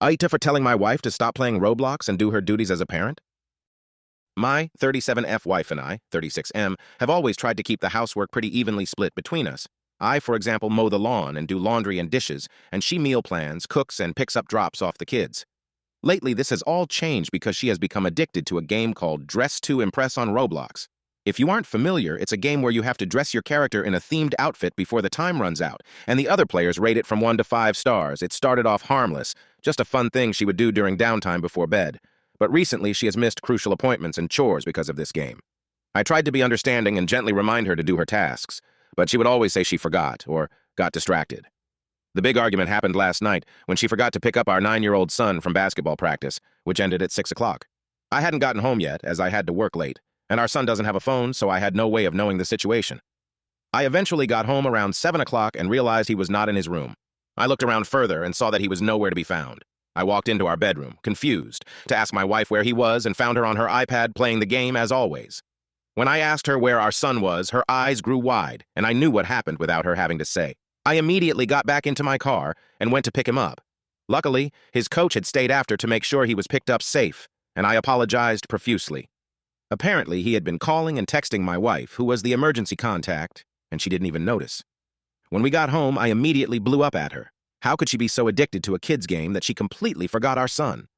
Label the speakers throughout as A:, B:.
A: AITA for telling my wife to stop playing Roblox and do her duties as a parent? My 37F wife and I, 36M, have always tried to keep the housework pretty evenly split between us. I, for example, mow the lawn and do laundry and dishes, and she meal plans, cooks, and picks up drops off the kids. Lately, this has all changed because she has become addicted to a game called Dress to Impress on Roblox. If you aren't familiar, it's a game where you have to dress your character in a themed outfit before the time runs out, and the other players rate it from 1 to 5 stars. It started off harmless, just a fun thing she would do during downtime before bed. But recently, she has missed crucial appointments and chores because of this game. I tried to be understanding and gently remind her to do her tasks, but she would always say she forgot or got distracted. The big argument happened last night when she forgot to pick up our 9-year-old son from basketball practice, which ended at 6 o'clock. I hadn't gotten home yet, as I had to work late, and our son doesn't have a phone, so I had no way of knowing the situation. I eventually got home around 7 o'clock and realized he was not in his room. I looked around further and saw that he was nowhere to be found. I walked into our bedroom, confused, to ask my wife where he was and found her on her iPad playing the game as always. When I asked her where our son was, her eyes grew wide, and I knew what happened without her having to say. I immediately got back into my car and went to pick him up. Luckily, his coach had stayed after to make sure he was picked up safe, and I apologized profusely. Apparently, he had been calling and texting my wife, who was the emergency contact, and she didn't even notice. When we got home, I immediately blew up at her. How could she be so addicted to a kid's game that she completely forgot our son?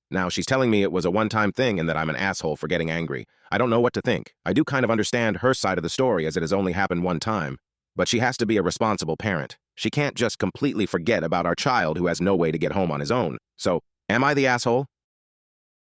A: Now, she's telling me it was a one-time thing and that I'm an asshole for getting angry. I don't know what to think. I do kind of understand her side of the story as it has only happened one time, but she has to be a responsible parent. She can't just completely forget about our child who has no way to get home on his own. So, am I the asshole?